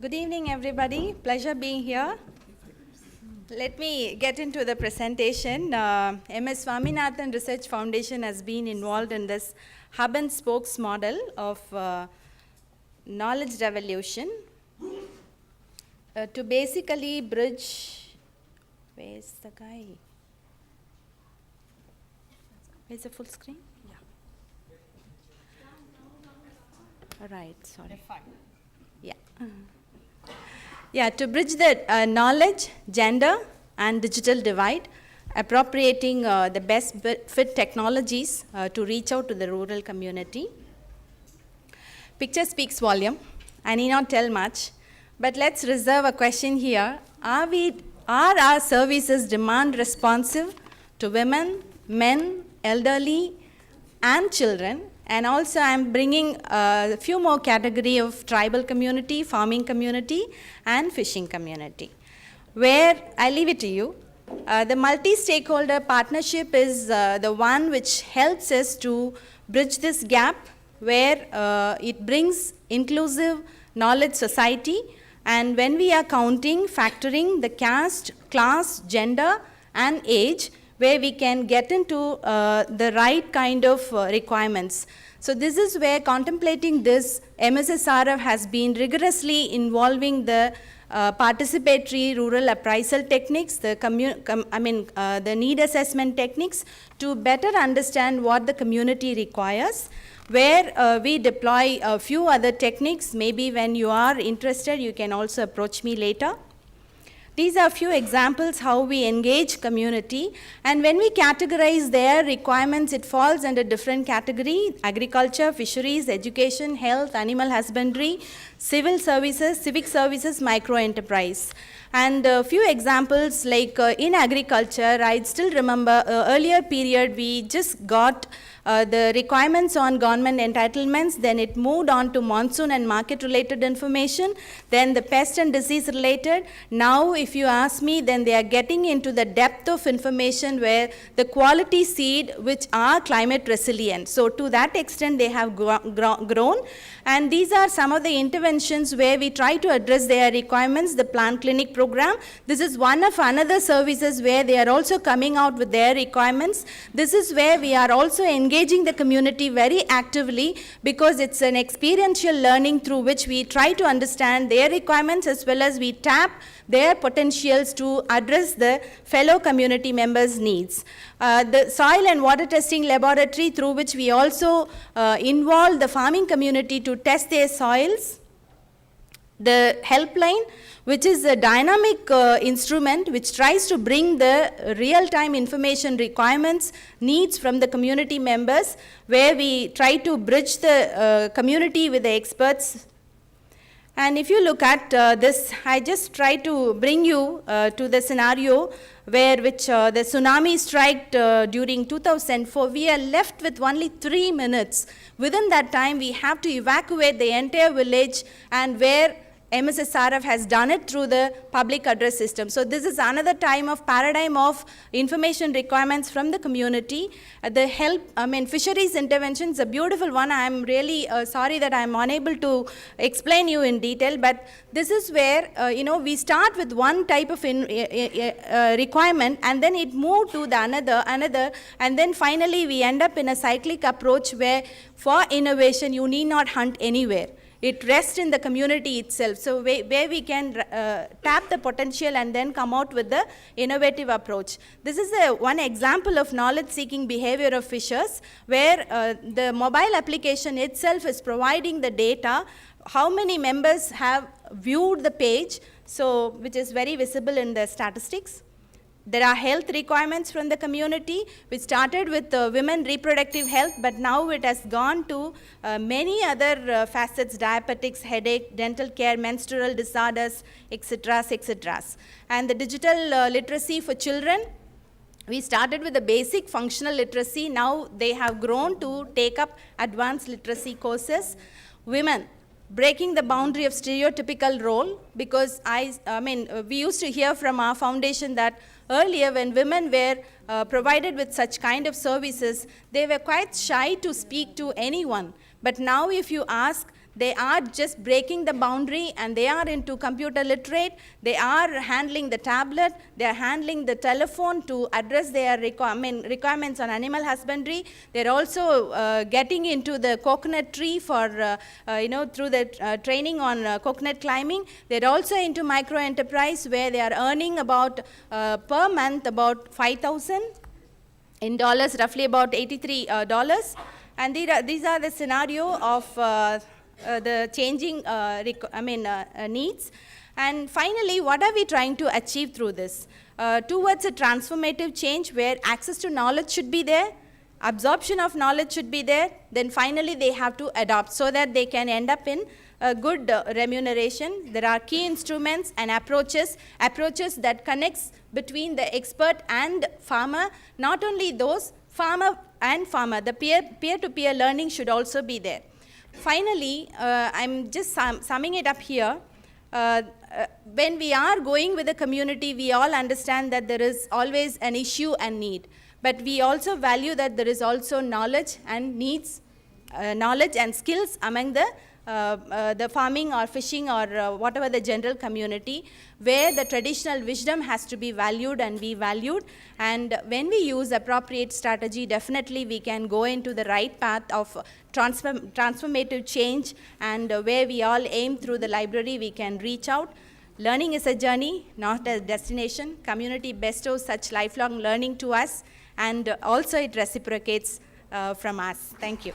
Good evening, everybody. Pleasure being here. Let me get into the presentation. MS Swaminathan Research Foundation has been involved in this hub and spokes model of knowledge revolution to basically bridge. Where's the guy? Where's the full screen? Yeah. All right, sorry. Yeah. Yeah, to bridge the knowledge, gender, and digital divide, appropriating the best fit technologies to reach out to the rural community. Picture speaks volume. I need not tell much, but let's reserve a question here. Are our services demand responsive to women, men, elderly, and children? And also I'm bringing a few more category of tribal community, farming community, and fishing community. Where I leave it to you. The multi-stakeholder partnership is the one which helps us to bridge this gap where it brings inclusive knowledge society. And when we are counting, factoring the caste, class, gender, and age, where we can get into the right kind of requirements. So this is where contemplating this, MSSRF has been rigorously involving the participatory rural appraisal techniques, the need assessment techniques to better understand what the community requires, where we deploy a few other techniques. Maybe when you are interested, you can also approach me later. These are a few examples how we engage community, and when we categorize their requirements, it falls under different category: agriculture, fisheries, education, health, animal husbandry, civil services, civic services, micro enterprise. And a few examples like in agriculture, I still remember earlier period we just got the requirements on government entitlements, then it moved on to monsoon and market related information, then the pest and disease related. Now if you ask me, then they are getting into the depth of information where the quality seed which are climate resilient. So to that extent they have grown, and these are some of the interventions where we try to address their requirements. The plant clinic program, this is one of another services where they are also coming out with their requirements. This is where we are also engaging the community very actively, because it's an experiential learning through which we try to understand their requirements as well as we tap their potentials to address the fellow community members' needs. The soil and water testing laboratory, through which we also involve the farming community to test their soils. The helpline, which is a dynamic instrument which tries to bring the real-time information requirements, needs from the community members, where we try to bridge the community with the experts. And if you look at this, I just try to bring you to the scenario where the tsunami struck during 2004. We are left with only 3 minutes. Within that time, we have to evacuate the entire village, and where MSSRF has done it through the public address system. So this is another paradigm of information requirements from the community. Fisheries intervention is a beautiful one. I'm really sorry that I'm unable to explain you in detail, but this is where, we start with one type of requirement, and then it moved to the another, and then finally we end up in a cyclic approach where for innovation you need not hunt anywhere. It rests in the community itself. So where we can tap the potential and then come out with the innovative approach. This is one example of knowledge-seeking behavior of fishers, where the mobile application itself is providing the data, how many members have viewed the page, so which is very visible in the statistics. There are health requirements from the community. We started with women reproductive health, but now it has gone to many other facets: diabetics, headache, dental care, menstrual disorders, etc., etc. And the digital literacy for children, we started with the basic functional literacy. Now they have grown to take up advanced literacy courses. Women, breaking the boundary of stereotypical role, because we used to hear from our foundation that earlier when women were provided with such kind of services, they were quite shy to speak to anyone. But now if you ask, They are just breaking the boundary, and they are into computer literate. They are handling the tablet. They are handling the telephone to address their requirements on animal husbandry. They're also getting into the coconut tree for, through the training on coconut climbing. They're also into micro enterprise, where they are earning about per month about 5,000 in dollars, roughly about $83. And these are the scenario of the changing needs. And finally, what are we trying to achieve through this? Towards a transformative change where access to knowledge should be there, absorption of knowledge should be there, then finally they have to adopt so that they can end up in a good remuneration. There are key instruments and approaches that connects between the expert and farmer. Not only those, farmer and farmer, the peer-to-peer learning should also be there. Finally, I'm just summing it up here. When we are going with the community, we all understand that there is always an issue and need. But we also value that there is also knowledge and needs, knowledge and skills among the farming or fishing or whatever the general community, where the traditional wisdom has to be valued and be valued. And when we use appropriate strategy, definitely we can go into the right path of transformative change, and where we all aim through the library, we can reach out. Learning is a journey, not a destination. Community bestows such lifelong learning to us, and also it reciprocates from us. Thank you.